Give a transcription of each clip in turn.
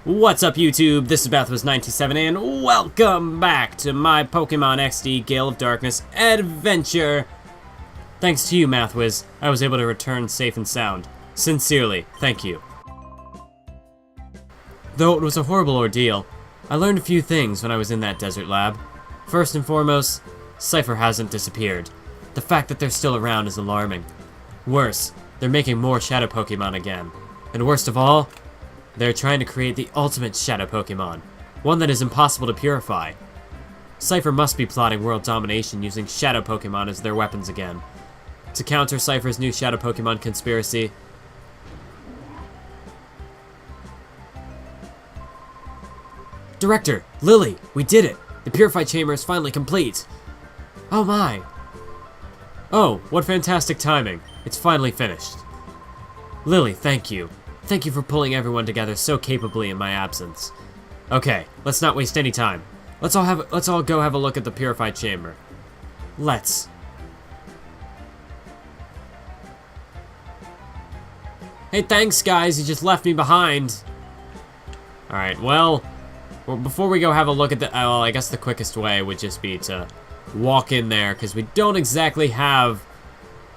What's up, YouTube? This is Bathwas97 and welcome back to my Pokémon XD Gale of Darkness adventure. Thanks to you, Mathwiz, I was able to return safe and sound. Sincerely, thank you. Though it was a horrible ordeal, I learned a few things when I was in that desert lab. First and foremost, Cypher hasn't disappeared. The fact that they're still around is alarming. Worse, they're making more Shadow Pokémon again. And worst of all, they're trying to create the ultimate Shadow Pokémon, one that is impossible to purify. Cypher must be plotting world domination using Shadow Pokémon as their weapons again. To counter Cypher's new Shadow Pokémon conspiracy, Director, Lily, we did it! The Purified Chamber is finally complete! Oh my! Oh, what fantastic timing. It's finally finished. Lily, thank you. Thank you for pulling everyone together so capably in my absence. Okay, let's not waste any time. Let's all go have a look at the Purified Chamber. Let's. Hey, thanks guys, you just left me behind. Alright, well, before we go have a look at the, well, I guess the quickest way would just be to walk in there, because we don't exactly have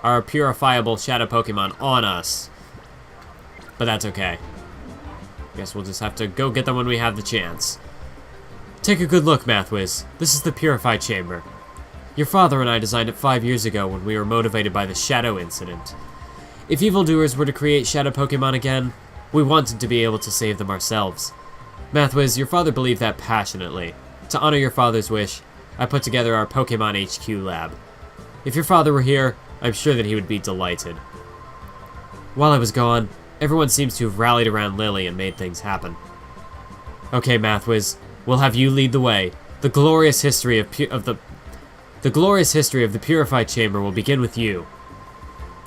our purifiable Shadow Pokemon on us. But that's okay. Guess we'll just have to go get them when we have the chance. Take a good look, Mathwiz. This is the Purified Chamber. Your father and I designed it 5 years ago when we were motivated by the Shadow incident. If evildoers were to create Shadow Pokemon again, we wanted to be able to save them ourselves. Mathwiz, your father believed that passionately. To honor your father's wish, I put together our Pokemon HQ lab. If your father were here, I'm sure that he would be delighted. While I was gone, everyone seems to have rallied around Lily and made things happen. Okay, Mathwiz, we'll have you lead the way. The glorious history of the Purified Chamber will begin with you.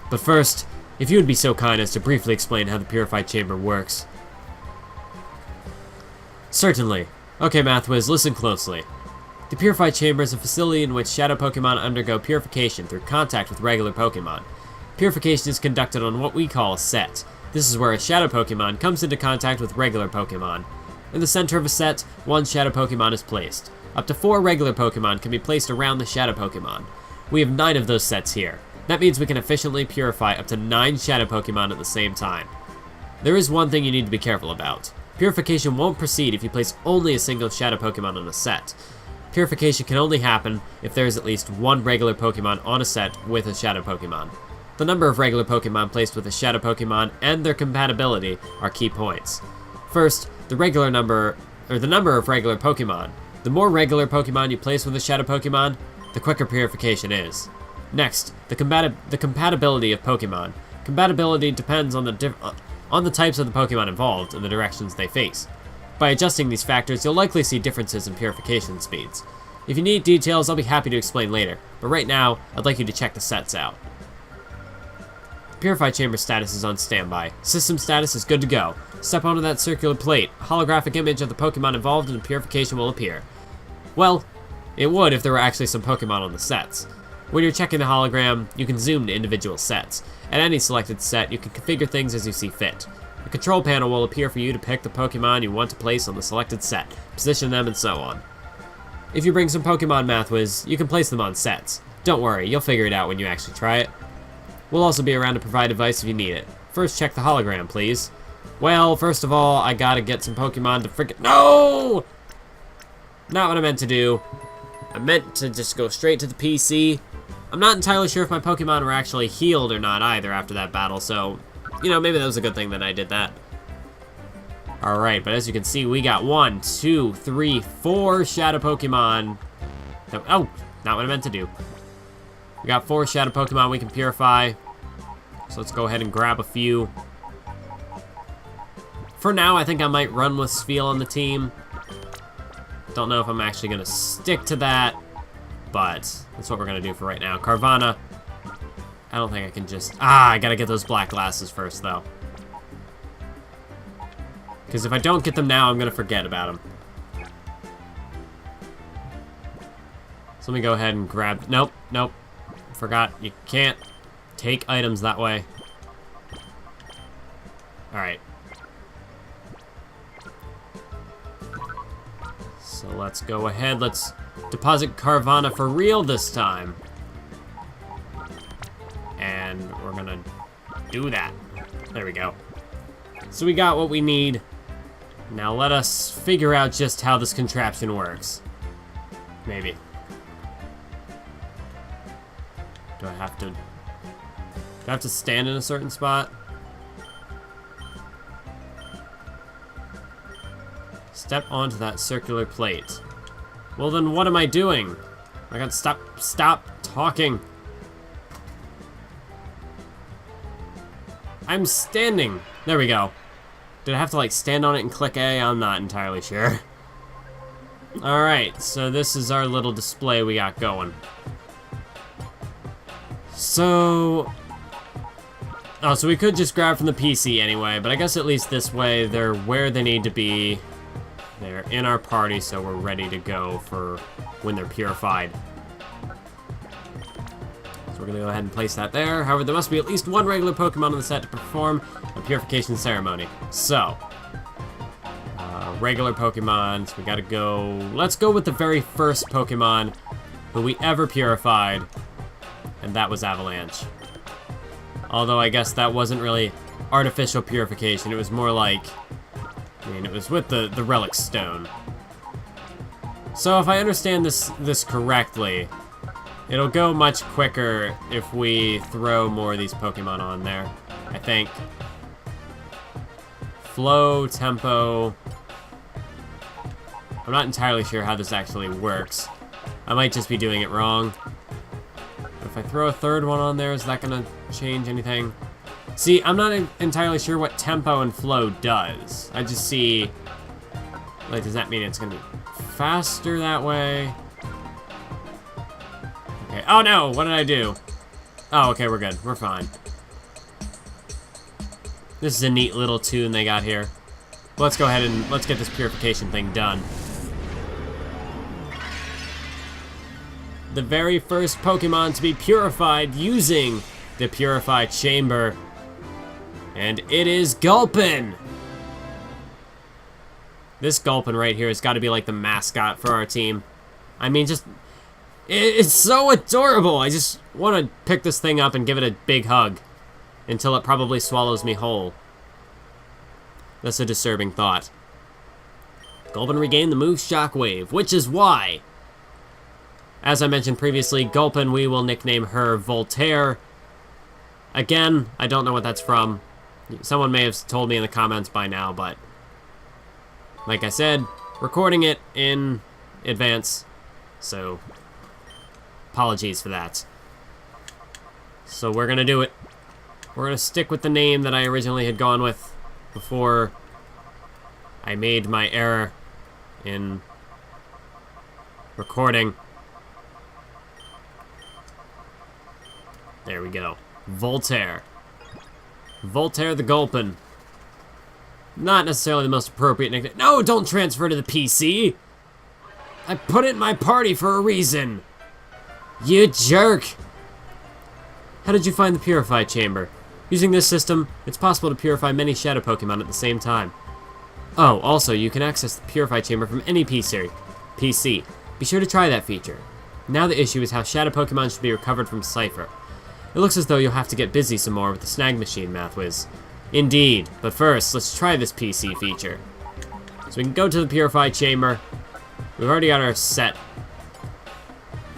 But first, if you would be so kind as to briefly explain how the Purified Chamber works. Certainly. Okay, Mathwiz, listen closely. The Purified Chamber is a facility in which Shadow Pokemon undergo purification through contact with regular Pokemon. Purification is conducted on what we call a set. This is where a Shadow Pokemon comes into contact with regular Pokemon. In the center of a set, one Shadow Pokemon is placed. Up to 4 regular Pokemon can be placed around the Shadow Pokemon. We have 9 of those sets here. That means we can efficiently purify up to 9 Shadow Pokemon at the same time. There is one thing you need to be careful about. Purification won't proceed if you place only a single Shadow Pokemon on a set. Purification can only happen if there is at least 1 regular Pokemon on a set with a Shadow Pokemon. The number of regular Pokemon placed with a Shadow Pokemon and their compatibility are key points. First, the number of regular Pokemon. The more regular Pokemon you place with a Shadow Pokemon, the quicker purification is. Next, the compatibility of Pokemon. Compatibility depends on the types of the Pokemon involved and the directions they face. By adjusting these factors, you'll likely see differences in purification speeds. If you need details, I'll be happy to explain later, but right now, I'd like you to check the sets out. The Purified Chamber status is on standby. System status is good to go. Step onto that circular plate. A holographic image of the Pokemon involved in the purification will appear. Well, it would if there were actually some Pokemon on the sets. When you're checking the hologram, you can zoom to individual sets. At any selected set, you can configure things as you see fit. A control panel will appear for you to pick the Pokemon you want to place on the selected set, position them, and so on. If you bring some Pokemon, Mathwiz, you can place them on sets. Don't worry, you'll figure it out when you actually try it. We'll also be around to provide advice if you need it. First, check the hologram, please. Well, first of all, I gotta get some Pokemon to frickin- No! Not what I meant to do. I meant to just go straight to the PC. I'm not entirely sure if my Pokemon were actually healed or not either after that battle, so, you know, maybe that was a good thing that I did that. Alright, but as you can see, we got 1, 2, 3, 4 Shadow Pokemon. Oh, not what I meant to do. We got 4 Shadow Pokemon we can purify. So let's go ahead and grab a few. For now, I think I might run with Spheal on the team. Don't know if I'm actually going to stick to that, but that's what we're going to do for right now. Carvanha. I don't think I can just... I gotta get those black glasses first, though. Because if I don't get them now, I'm going to forget about them. So let me go ahead and grab... Nope, nope. Forgot. You can't take items that way. Alright. let's go ahead. Let's deposit Carvana for real this time. And we're gonna do that. There we go. So we got what we need. Now let us figure out just how this contraption works. Maybe. Do I have to stand in a certain spot? Step onto that circular plate. Well then what am I doing? I gotta stop talking. I'm standing. There we go. Did I have to like stand on it and click A? I'm not entirely sure. Alright, so this is our little display we got going. So we could just grab from the PC anyway, but I guess at least this way they're where they need to be. They're in our party, so we're ready to go for when they're purified. So we're gonna go ahead and place that there. However, there must be at least one regular Pokemon on the set to perform a purification ceremony. So, regular Pokemon, so we gotta go... Let's go with the very first Pokemon who we ever purified, and that was Avalanche. Although I guess that wasn't really artificial purification, it was more like... I mean, it was with the Relic Stone. So if I understand this correctly, it'll go much quicker if we throw more of these Pokemon on there, I think. Flow, tempo... I'm not entirely sure how this actually works. I might just be doing it wrong. If I throw a third one on there, is that gonna change anything? See, I'm not entirely sure what tempo and flow does. I just see... Like, does that mean it's gonna be faster that way? Okay. Oh no! What did I do? Oh, okay, we're good. We're fine. This is a neat little tune they got here. Let's go ahead and let's get this purification thing done. The very first Pokemon to be purified using the Purified Chamber. And it is Gulpin! This Gulpin right here has got to be like the mascot for our team. I mean, just... It's so adorable! I just want to pick this thing up and give it a big hug. Until it probably swallows me whole. That's a disturbing thought. Gulpin regained the move Shockwave, which is why... As I mentioned previously, Gulpin, we will nickname her Voltaire. Again, I don't know what that's from. Someone may have told me in the comments by now, but... Like I said, recording it in advance, so... Apologies for that. So we're gonna do it. We're gonna stick with the name that I originally had gone with before I made my error in recording. There we go. Voltaire. Voltaire the Gulpin. Not necessarily the most appropriate nickname. No, don't transfer to the PC! I put it in my party for a reason! You jerk! How did you find the Purified Chamber? Using this system, it's possible to purify many Shadow Pokemon at the same time. Oh, also, you can access the Purified Chamber from any PC. Be sure to try that feature. Now the issue is how Shadow Pokemon should be recovered from Cypher. It looks as though you'll have to get busy some more with the snag machine, Mathwiz. Indeed, but first, let's try this PC feature. So we can go to the Purified Chamber. We've already got our set.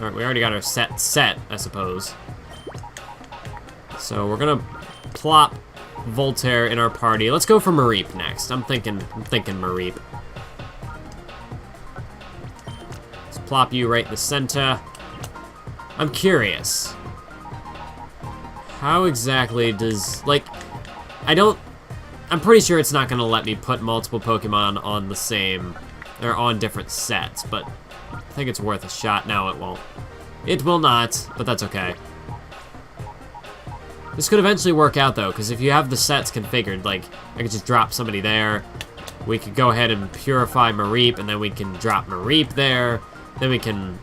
Or we already got our set, I suppose. So we're gonna plop Voltaire in our party. Let's go for Mareep next. I'm thinking Mareep. Let's plop you right in the center. I'm curious. How exactly does, like, I'm pretty sure it's not gonna let me put multiple Pokemon on the same, or on different sets, but I think it's worth a shot. No, it won't. It will not, but that's okay. This could eventually work out, though, because if you have the sets configured, like, I could just drop somebody there. We could go ahead and purify Mareep, and then we can drop Mareep there. Then we can...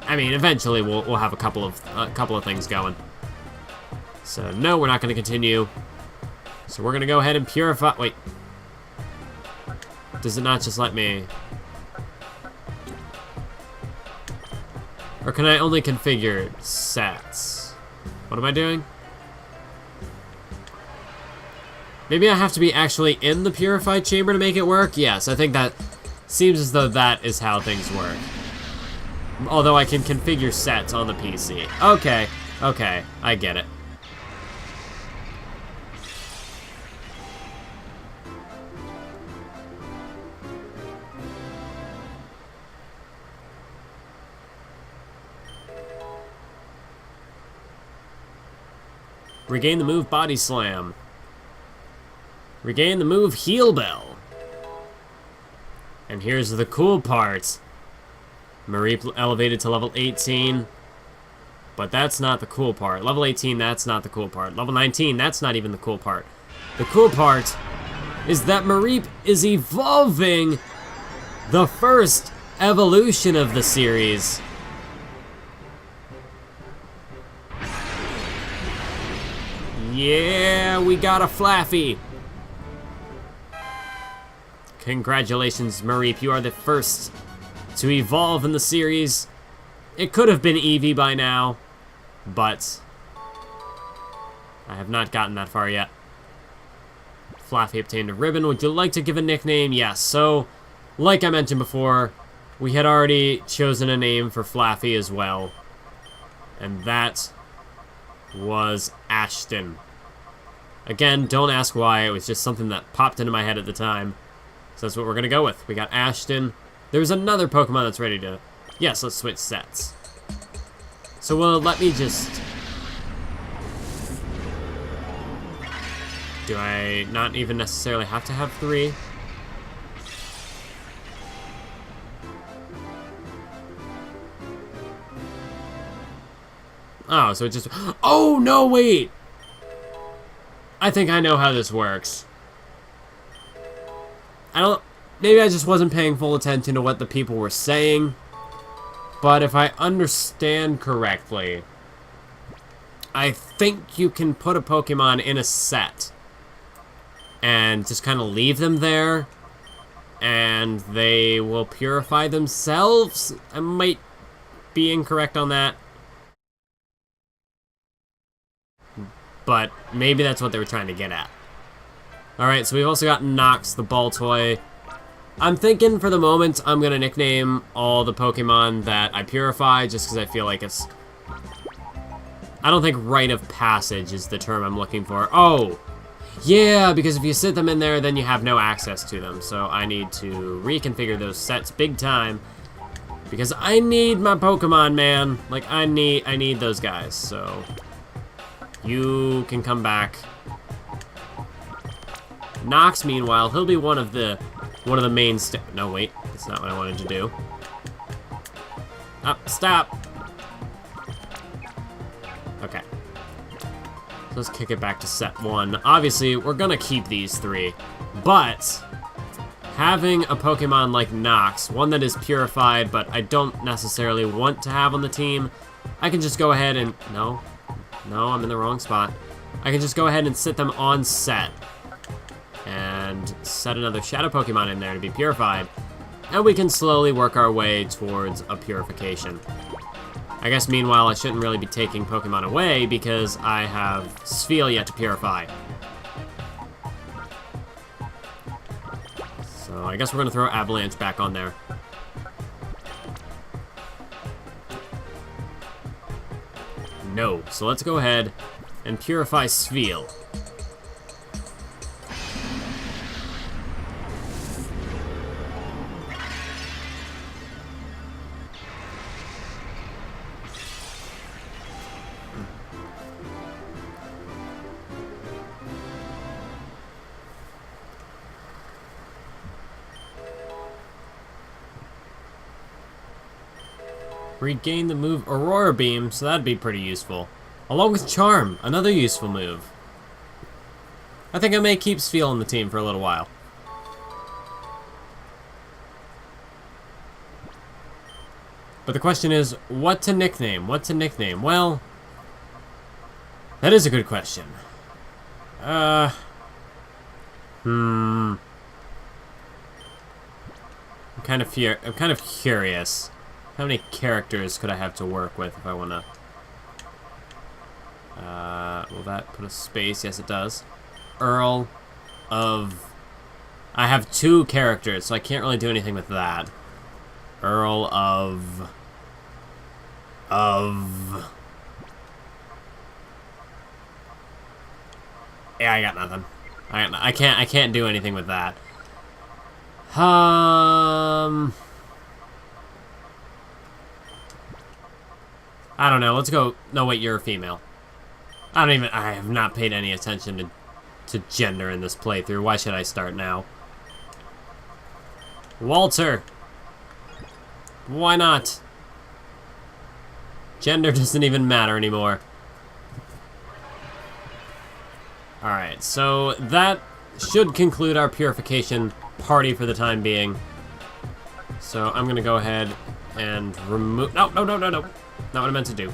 I mean, eventually we'll have a couple of things going. So, no, we're not going to continue. So we're going to go ahead and purify... Wait. Does it not just let me... can I only configure sets? What am I doing? Maybe I have to be actually in the purified chamber to make it work? Yes, I think that seems as though that is how things work. Although I can configure sets on the PC. Okay, okay, I get it. Regain the move Body Slam. Regain the move Heal Bell. And here's the cool part. Mareep elevated to level 18. But that's not the cool part. Level 18, that's not the cool part. Level 19, that's not even the cool part. The cool part is that Mareep is evolving the first evolution of the series. Yeah, we got a Flaffy. Congratulations, Mareep. You are the first to evolve in the series. It could have been Eevee by now, but I have not gotten that far yet. Flaffy obtained a ribbon. Would you like to give a nickname? Yes. So, like I mentioned before, we had already chosen a name for Flaffy as well. And that was Ashton. Again, don't ask why. It was just something that popped into my head at the time. So that's what we're going to go with. We got Ashton. There's another Pokemon that's ready to... Yes, let's switch sets. So, well, let me just... Do I not even necessarily have to have 3? Oh, so it just... Oh, no, wait! I think I know how this works. Maybe I just wasn't paying full attention to what the people were saying. But if I understand correctly, I think you can put a Pokemon in a set and just kind of leave them there, and they will purify themselves. I might be incorrect on that, but maybe that's what they were trying to get at. Alright, so we've also got Nox, the ball toy. I'm thinking for the moment I'm going to nickname all the Pokemon that I purify just because I feel like it's... I don't think rite of passage is the term I'm looking for. Oh! Yeah, because if you sit them in there, then you have no access to them. So I need to reconfigure those sets big time. Because I need my Pokemon, man. Like, I need those guys. So you can come back. Nox, meanwhile, he'll be one of the main no, wait, that's not what I wanted to do. Oh, stop. Okay. So let's kick it back to set 1. Obviously, we're gonna keep these 3, but having a Pokemon like Nox, one that is purified, but I don't necessarily want to have on the team, I can just go ahead and no, I'm in the wrong spot. I can just go ahead and sit them on set. And set another Shadow Pokemon in there to be purified. And we can slowly work our way towards a purification. I guess meanwhile I shouldn't really be taking Pokemon away because I have Spheal yet to purify. So I guess we're going to throw Avalanche back on there. No, so let's go ahead and purify Spheal. Regain the move Aurora Beam, so that'd be pretty useful. Along with Charm, another useful move. I think I may keep Spheal on the team for a little while. But the question is, what to nickname? What to nickname? Well, that is a good question. I'm kind of curious. How many characters could I have to work with if I want to... will that put a space? Yes, it does. Earl of... I have 2 characters, so I can't really do anything with that. Earl of... Yeah, I got nothing. I can't do anything with that. I don't know. Let's go. No, wait, you're a female. I have not paid any attention to gender in this playthrough. Why should I start now? Walter. Why not? Gender doesn't even matter anymore. Alright, so that should conclude our purification party for the time being. So I'm gonna go ahead and remove... No. Not what I meant to do.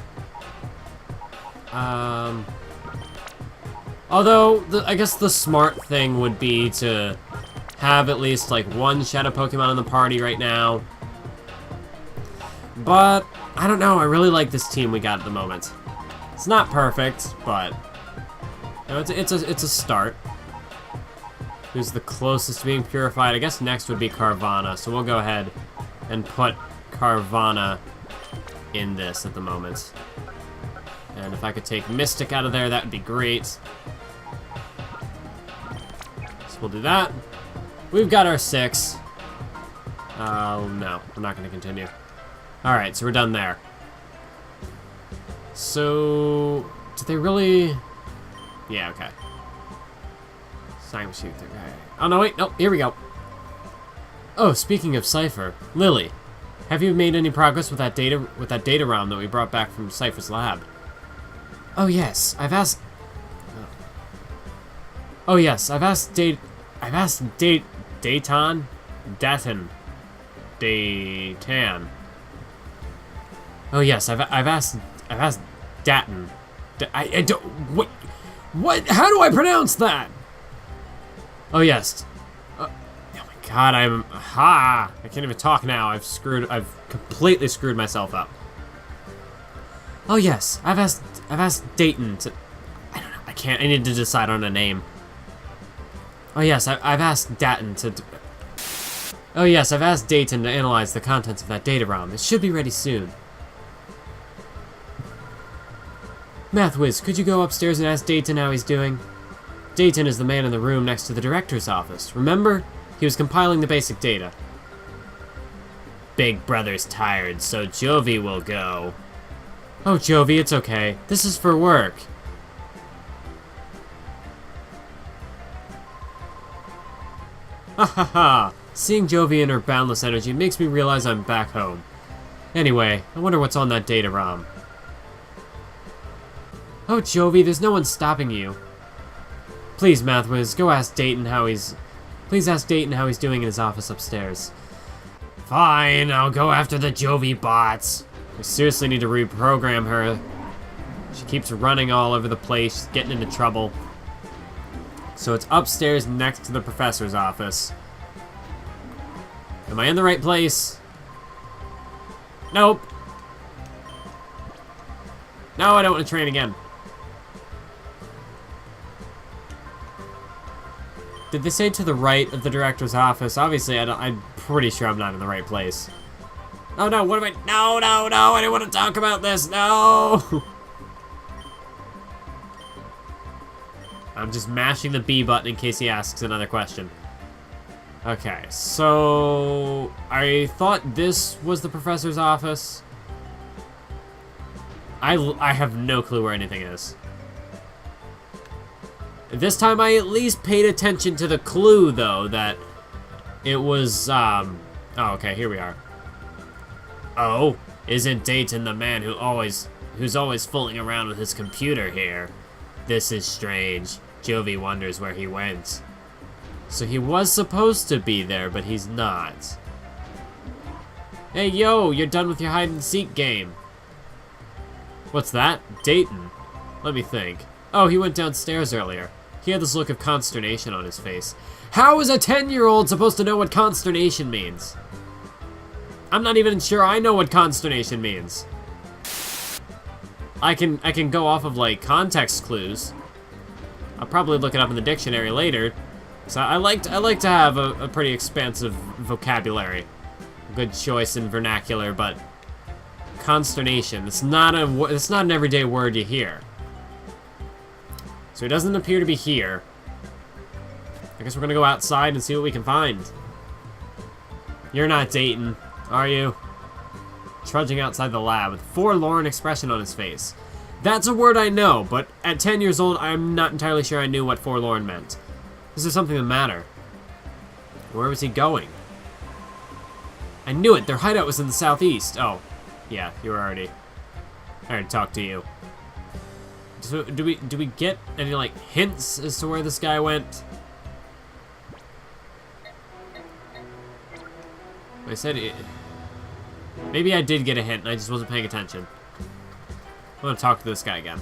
Although, I guess the smart thing would be to have at least, like, 1 Shadow Pokemon in the party right now. But, I don't know, I really like this team we got at the moment. It's not perfect, but... You know, it's a start. Who's the closest to being purified? I guess next would be Carvana, so we'll go ahead and put Carvana in this at the moment. And if I could take Mystic out of there, that would be great. So we'll do that. We've got our 6. No, I'm not going to continue. Alright, so we're done there. So, did they really... Yeah, okay. Sign shoot. Oh, no, wait, no, here we go. Oh, speaking of Cypher, Lily, have you made any progress with that data ROM that we brought back from Cypher's lab? Oh yes, I've asked. Oh yes, I've asked Dayton. Oh yes, I've asked Datton. I don't. What? How do I pronounce that? Oh yes. Oh my God, I can't even talk now. I've completely screwed myself up. Oh yes, I've asked Dayton to... I don't know, I need to decide on a name. Oh yes, I've asked Datton to... Oh yes, I've asked Dayton to analyze the contents of that data ROM. It should be ready soon. Mathwiz, could you go upstairs and ask Dayton how he's doing? Dayton is the man in the room next to the director's office. Remember? He was compiling the basic data. Big Brother's tired, so Jovi will go. Oh, Jovi, it's okay. This is for work. Ha ha ha! Seeing Jovi and her boundless energy makes me realize I'm back home. Anyway, I wonder what's on that data ROM. Oh, Jovi, there's no one stopping you. Please, Mathwiz, go ask Dayton how he's... Please ask Dayton how he's doing in his office upstairs. Fine, I'll go after the Jovi bots. I seriously need to reprogram her. She keeps running all over the place, she's getting into trouble. So it's upstairs next to the professor's office. Am I in the right place? Nope. No, I don't want to train again. Did they say to the right of the director's office? Obviously, I'm pretty sure I'm not in the right place. Oh no, what am I? No, I didn't want to talk about this, no! I'm just mashing the B button in case he asks another question. Okay, so... I thought this was the professor's office. I have no clue where anything is. This time I at least paid attention to the clue, though, that it was, Oh, okay, here we are. Oh, isn't Dayton the man who's always fooling around with his computer here? This is strange. Jovi wonders where he went. So he was supposed to be there, but he's not. Hey, yo, you're done with your hide-and-seek game. What's that? Dayton? Let me think. Oh, he went downstairs earlier. He had this look of consternation on his face. How is a 10-year-old supposed to know what consternation means? I'm not even sure I know what consternation means. I can go off of, like, context clues. I'll probably look it up in the dictionary later. So I like to have a pretty expansive vocabulary. A good choice in vernacular, but consternation, it's not an everyday word you hear. So he doesn't appear to be here. I guess we're gonna go outside and see what we can find. You're not Dayton, are you? Trudging outside the lab with a forlorn expression on his face. That's a word I know, but at 10 years old, I'm not entirely sure I knew what forlorn meant. This is something the matter. Where was he going? I knew it, their hideout was in the southeast. Oh, yeah, I already talked to you. So, do we get any, like, hints as to where this guy went? I said it. Maybe I did get a hint and I just wasn't paying attention. I'm gonna talk to this guy again.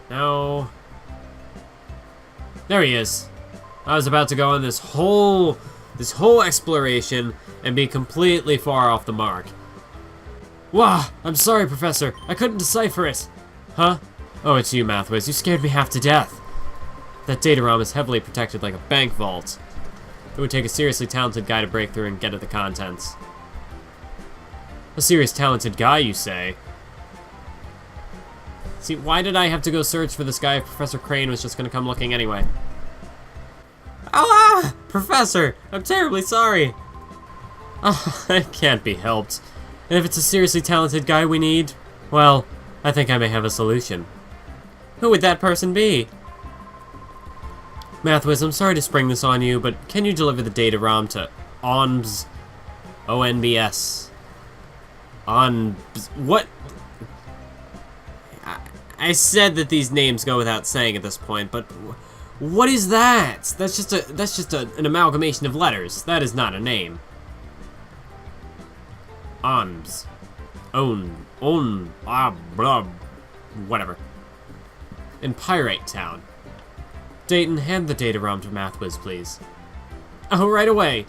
No. There he is. I was about to go on this whole exploration and be completely far off the mark. Wah! I'm sorry, Professor. I couldn't decipher it. Huh? Oh, it's you, Mathways. You scared me half to death. That data ROM is heavily protected like a bank vault. It would take a seriously talented guy to break through and get at the contents. A serious talented guy, you say? See, why did I have to go search for this guy if Professor Crane was just gonna come looking anyway? Ah! Professor! I'm terribly sorry! Oh, that can't be helped. And if it's a seriously talented guy we need, well, I think I may have a solution. Who would that person be? Mathwiz, I'm sorry to spring this on you, but can you deliver the data ROM to ONBS? ONBS. What? I said that these names go without saying at this point, but what is that? That's just an amalgamation of letters. That is not a name. ONBS. Blah, whatever. In Pirate Town. Dayton, hand the data ROM to Mathwiz, please. Oh, right away.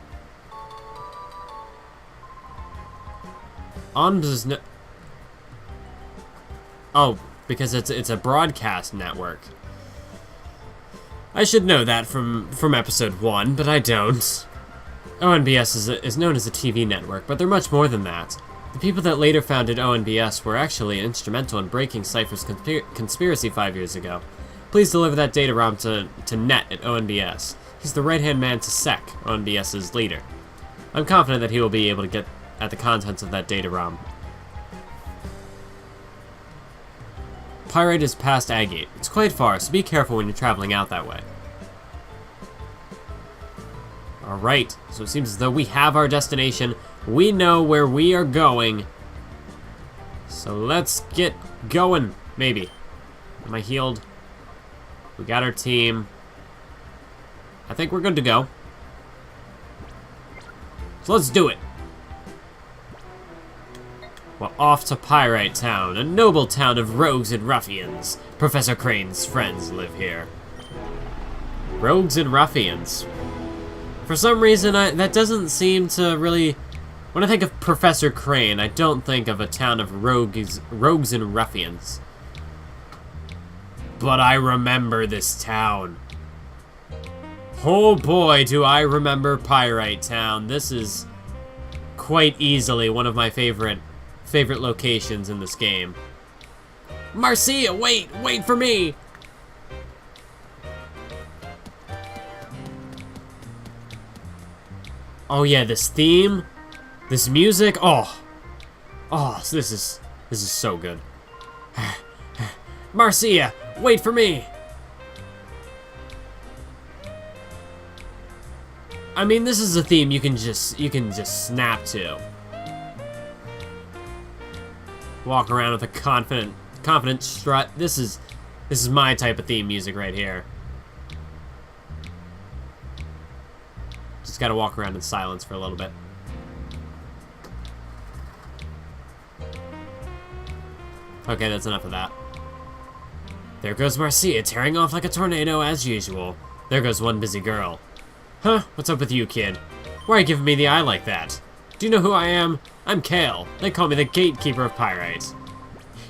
ONBS is no... Oh, because it's a broadcast network. I should know that from episode 1, but I don't. ONBS is known as a TV network, but they're much more than that. The people that later founded ONBS were actually instrumental in breaking Cypher's conspiracy 5 years ago. Please deliver that data ROM to Net at ONBS. He's the right-hand man to Sec, ONBS's leader. I'm confident that he will be able to get at the contents of that data ROM. Pyrite is past Agate. It's quite far, so be careful when you're traveling out that way. Alright, so it seems as though we have our destination. We know where we are going. So let's get going, maybe. Am I healed? We got our team. I think we're good to go. So let's do it. We're off to Pyrite Town, a noble town of rogues and ruffians. Professor Crane's friends live here. Rogues and ruffians. For some reason, that doesn't seem to really... When I think of Professor Crane, I don't think of a town of rogues and ruffians. But I remember this town. Oh boy, do I remember Pyrite Town. This is quite easily one of my favorite locations in this game. Marcia, wait for me! Oh yeah, this theme, this music, oh, this is so good. Marcia, wait for me! I mean, this is a theme you can just snap to. Walk around with a confident strut. This is my type of theme music right here. Just gotta walk around in silence for a little bit. Okay, that's enough of that. There goes Marcia, tearing off like a tornado as usual. There goes one busy girl. Huh? What's up with you, kid? Why are you giving me the eye like that? Do you know who I am? I'm Gale. They call me the Gatekeeper of Pyrite.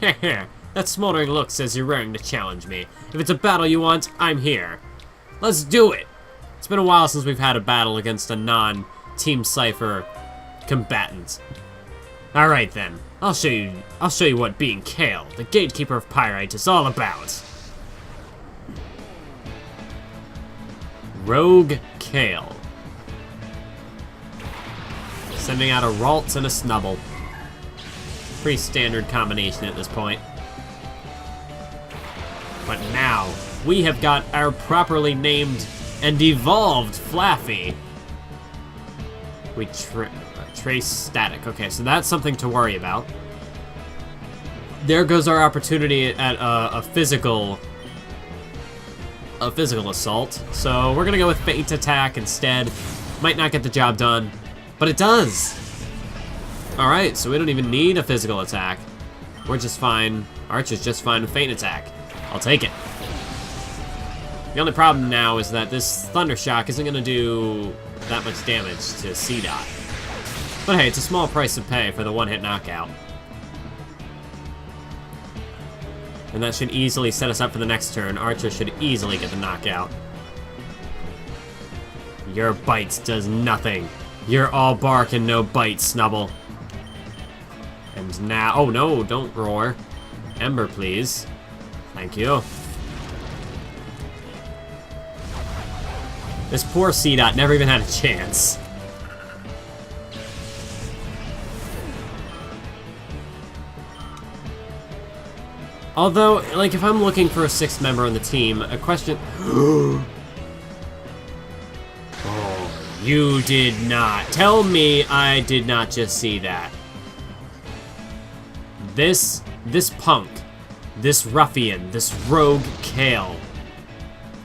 Heh. That smoldering look says you're raring to challenge me. If it's a battle you want, I'm here. Let's do it! It's been a while since we've had a battle against a non-Team Cypher combatant. Alright then. I'll show you what being Gale, the Gatekeeper of Pyrite, is all about. Rogue Gale. Sending out a Ralts and a Snubble. Pretty standard combination at this point. But now, we have got our properly named and evolved Flaffy. We trace static. Okay, so that's something to worry about. There goes our opportunity at a physical assault. So we're gonna go with Feint Attack instead. Might not get the job done, but it does. All right, so we don't even need a physical attack. We're just fine. Archer's just fine with Feint Attack. I'll take it. The only problem now is that this Thunder Shock isn't gonna do that much damage to C-Dot. But hey, it's a small price to pay for the one-hit knockout. And that should easily set us up for the next turn. Archer should easily get the knockout. Your bites does nothing. You're all bark and no bite, Snubble. And now... Oh no, don't roar. Ember, please. Thank you. This poor C-Dot never even had a chance. Although, like, if I'm looking for a sixth member on the team, a question... Oh, you did not. Tell me I did not just see that. This punk, this ruffian, this rogue Gale,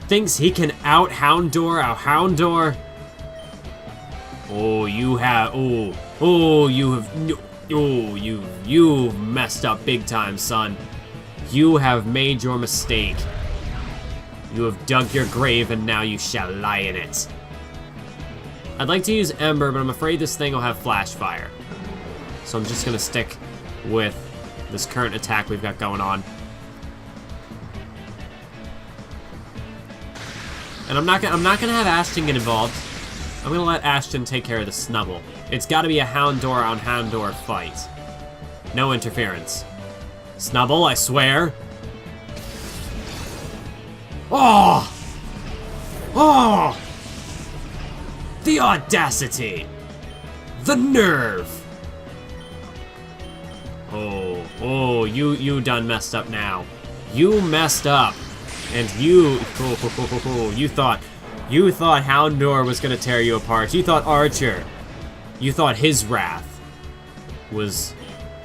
thinks he can out-Houndour our Houndour? Oh, you have... you've messed up big time, son. You have made your mistake. You have dug your grave, and now you shall lie in it. I'd like to use Ember, but I'm afraid this thing will have Flash Fire. So I'm just gonna stick with this current attack we've got going on. And I'm not gonna have Ashton get involved. I'm gonna let Ashton take care of the Snubble. It's gotta be a Houndour on Houndour fight. No interference. Snubble, I swear. Oh! Oh! The audacity! The nerve! Oh, you done messed up now. You messed up. And you thought Houndour was gonna tear you apart. You thought Archer. You thought his wrath was...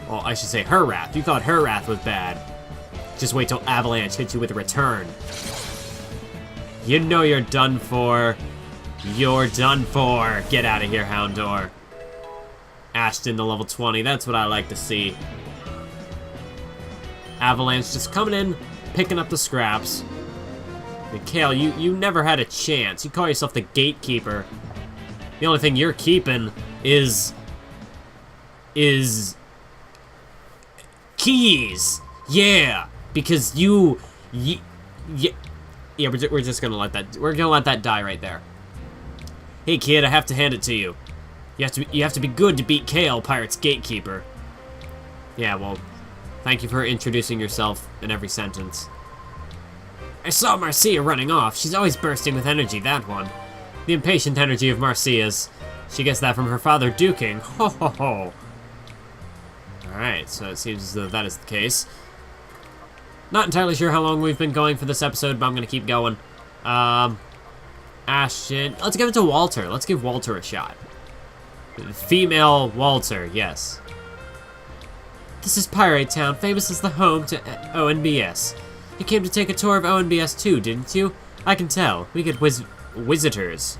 Well, I should say her wrath. You thought her wrath was bad. Just wait till Avalanche hits you with a return. You know you're done for. You're done for. Get out of here, Houndour. Ashton to level 20. That's what I like to see. Avalanche just coming in, picking up the scraps. And Gale, you never had a chance. You call yourself the Gatekeeper. The only thing you're keeping is keys. Yeah, because yeah, we're just gonna let that die right there. Hey kid, I have to hand it to you. You have to be good to beat Gale, Pirate's Gatekeeper. Yeah, well, thank you for introducing yourself in every sentence. I saw Marcia running off. She's always bursting with energy, that one. The impatient energy of Marcia's. She gets that from her father duking. Ho ho ho. Alright, so it seems as though that is the case. Not entirely sure how long we've been going for this episode, but I'm gonna keep going. Ashton. Let's give it to Walter. Let's give Walter a shot. Female Walter, yes. This is Pirate Town, famous as the home to ONBS. You came to take a tour of ONBS too, didn't you? I can tell. We get visitors.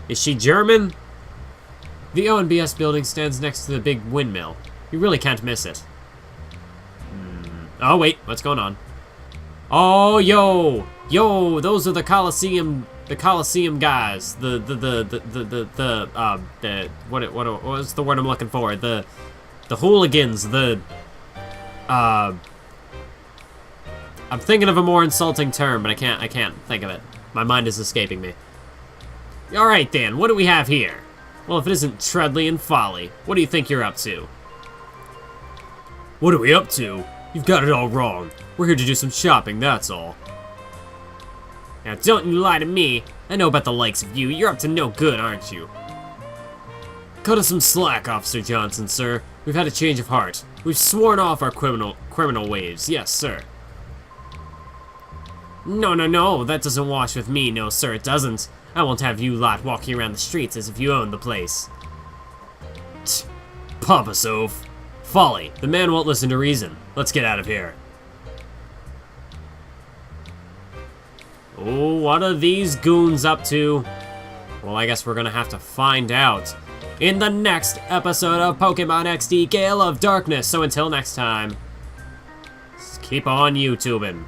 Is she German? The ONBS building stands next to the big windmill. You really can't miss it. Oh, wait. What's going on? Oh, yo! Yo, those are the Coliseum The Coliseum guys, what was the word I'm looking for? The hooligans, I'm thinking of a more insulting term, but I can't think of it. My mind is escaping me. Alright then, what do we have here? Well, if it isn't Treadley and Folly, what do you think you're up to? What are we up to? You've got it all wrong. We're here to do some shopping, that's all. Now don't you lie to me. I know about the likes of you. You're up to no good, aren't you? Cut us some slack, Officer Johnson, sir. We've had a change of heart. We've sworn off our criminal ways. Yes, sir. No, that doesn't wash with me. No, sir, it doesn't. I won't have you lot walking around the streets as if you owned the place. Papa Soph. Folly, the man won't listen to reason. Let's get out of here. Oh, what are these goons up to? Well, I guess we're gonna have to find out in the next episode of Pokémon XD Gale of Darkness. So until next time, keep on YouTubing.